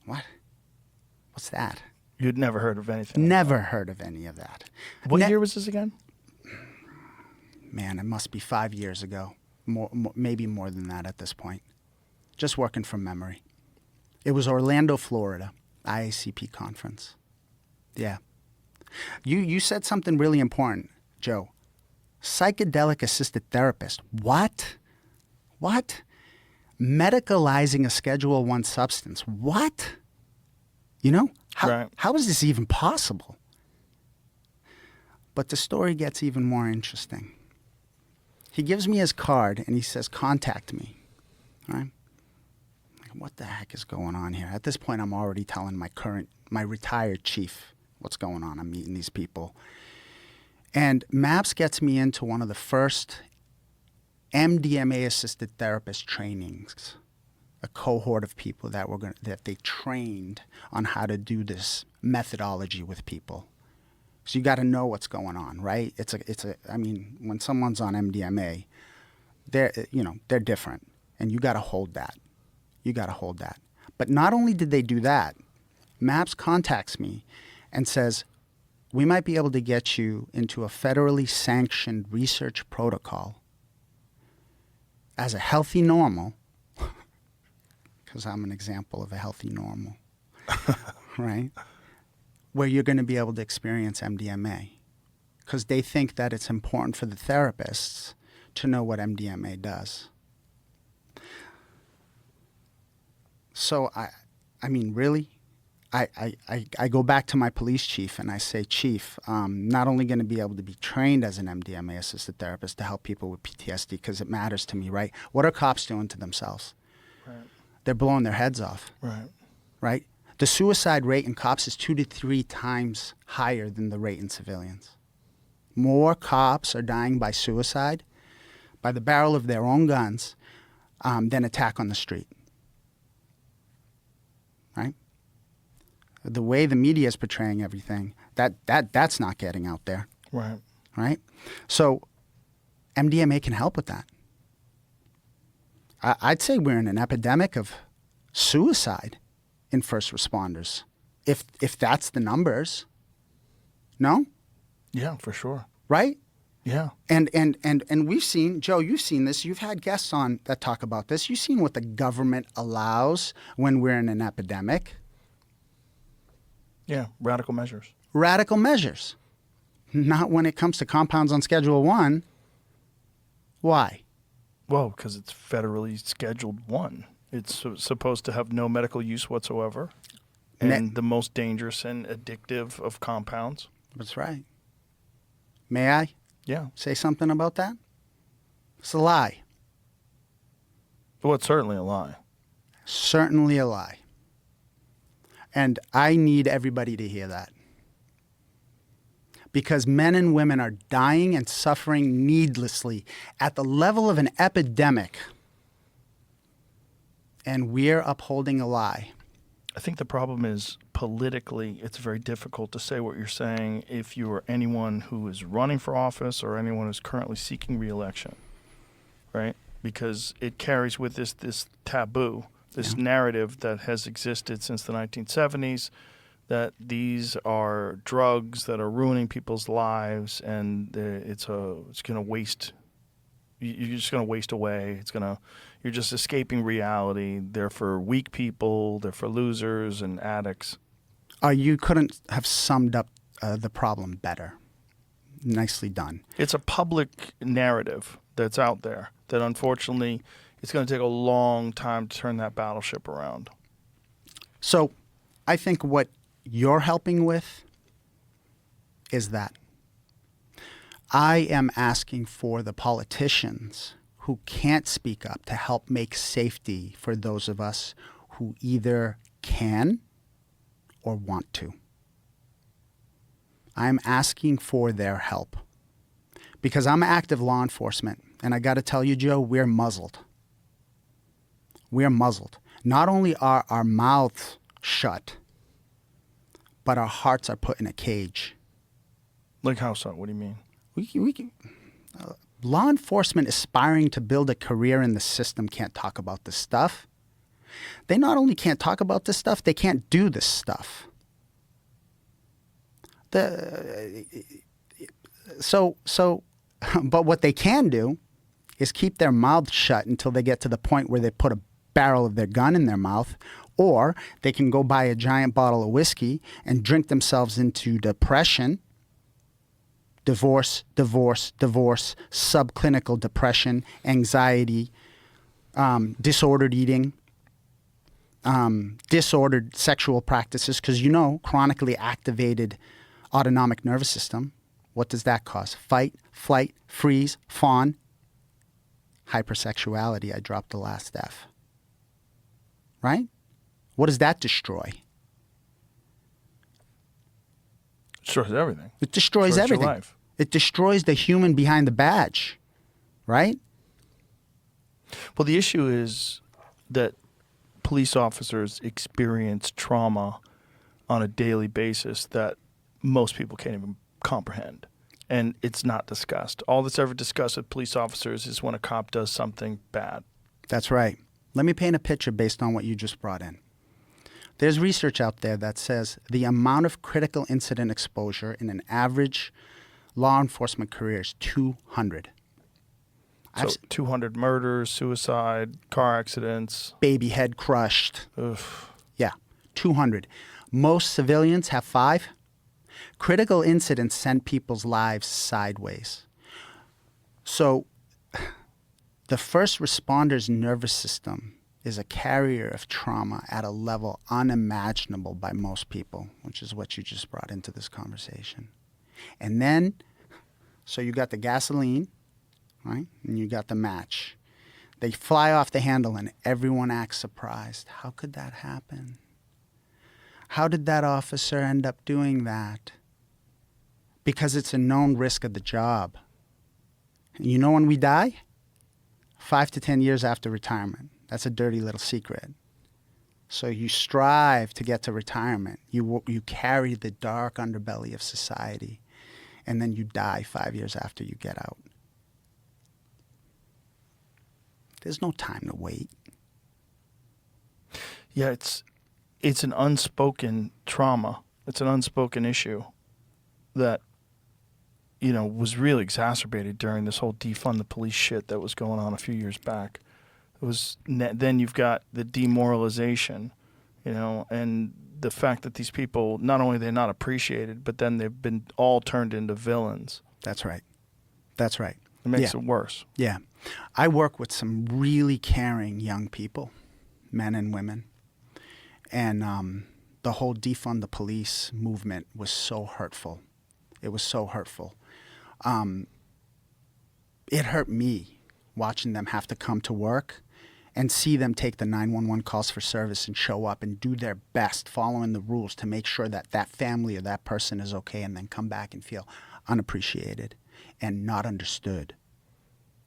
what? What's that? You'd never heard of anything? Never heard of any of that. What year was this again? Man, it must be 5 years ago. Maybe more than that at this point. Just working from memory. It was Orlando, Florida, IACP conference. Yeah. You said something really important, Joe. Psychedelic assisted therapist. What? What? Medicalizing a Schedule I substance. What? You know? How is this even possible? But the story gets even more interesting. He gives me his card and he says, contact me. All right? What the heck is going on here? At this point, I'm already telling my retired chief what's going on. I'm meeting these people. And MAPS gets me into one of the first MDMA-assisted therapist trainings, a cohort of people that they trained on how to do this methodology with people. So you got to know what's going on, right? I mean, when someone's on MDMA, they're different, and you got to hold that. You got to hold that. But not only did they do that, MAPS contacts me and says, we might be able to get you into a federally sanctioned research protocol as a healthy normal, because I'm an example of a healthy normal, right? Where you're going to be able to experience MDMA, because they think that it's important for the therapists to know what MDMA does. So, I mean, really? I go back to my police chief and I say, Chief, I'm not only going to be able to be trained as an MDMA-assisted therapist to help people with PTSD, because it matters to me, right? What are cops doing to themselves? Right. They're blowing their heads off. Right. Right? The suicide rate in cops is 2 to 3 times higher than the rate in civilians. More cops are dying by suicide, by the barrel of their own guns, than attack on the street. Right? The way the media is portraying everything, that's not getting out there. Right. Right? So MDMA can help with that. I'd say we're in an epidemic of suicide in first responders, if that's the numbers. No? Yeah, for sure. Right? Yeah. And we've seen, Joe, you've seen this. You've had guests on that talk about this. You've seen what the government allows when we're in an epidemic. Yeah, radical measures. Radical measures. Not when it comes to compounds on Schedule I. Why? Well, because it's federally Scheduled I. It's supposed to have no medical use whatsoever, and the most dangerous and addictive of compounds. That's right. May I? Yeah. Say something about that? It's a lie. Well, it's certainly a lie. Certainly a lie. And I need everybody to hear that. Because men and women are dying and suffering needlessly at the level of an epidemic. And we're upholding a lie. I think the problem is politically, it's very difficult to say what you're saying if you are anyone who is running for office or anyone who's currently seeking re-election, right? Because it carries with this taboo, this narrative that has existed since the 1970s, that these are drugs that are ruining people's lives, and it's going to waste. You're just going to waste away. You're just escaping reality. They're for weak people. They're for losers and addicts. You couldn't have summed up the problem better. Nicely done. It's a public narrative that's out there that unfortunately it's going to take a long time to turn that battleship around. So I think what you're helping with is that. I am asking for the politicians who can't speak up to help make safety for those of us who either can or want to. I'm asking for their help because I'm active law enforcement, and I got to tell you, Joe, we're muzzled. We're muzzled. Not only are our mouths shut, but our hearts are put in a cage. Like how so? What do you mean? Law enforcement aspiring to build a career in the system can't talk about this stuff. they not only can't talk about this stuff, they can't do this stuff. But what they can do is keep their mouths shut until they get to the point where they put a barrel of their gun in their mouth, or they can go buy a giant bottle of whiskey and drink themselves into depression, divorce, subclinical depression, anxiety, disordered eating, disordered sexual practices, because chronically activated autonomic nervous system, what does that cause? Fight, flight, freeze, fawn. Hypersexuality, I dropped the last F. Right? What does that destroy? Destroys everything. It destroys Your everything. life. It destroys the human behind the badge. Right? Well, the issue is that police officers experience trauma on a daily basis that most people can't even comprehend. And it's not discussed. All that's ever discussed with police officers is when a cop does something bad. That's right. Let me paint a picture based on what you just brought in. There's research out there that says the amount of critical incident exposure in an average law enforcement career is 200. So 200 murders, suicide, car accidents. Baby head crushed. Oof. Yeah, 200. Most civilians have 5. Critical incidents send people's lives sideways. So the first responder's nervous system is a carrier of trauma at a level unimaginable by most people, which is what you just brought into this conversation. And then, so you got the gasoline, right? And you got the match. They fly off the handle and everyone acts surprised. How could that happen? How did that officer end up doing that? Because it's a known risk of the job. You know when we die? 5 to 10 years after retirement. That's a dirty little secret. So you strive to get to retirement. You carry the dark underbelly of society, and then you die 5 years after you get out. There's no time to wait. Yeah, it's an unspoken trauma. It's an unspoken issue that, was really exacerbated during this whole defund the police shit that was going on a few years back. Then you've got the demoralization, and the fact that these people, not only they're not appreciated, but then they've been all turned into villains. That's right. That's right. It makes it worse. Yeah. I work with some really caring young people, men and women. And the whole defund the police movement was so hurtful. It was so hurtful. It hurt me watching them have to come to work and see them take the 911 calls for service and show up and do their best following the rules to make sure that that family or that person is okay, and then come back and feel unappreciated and not understood.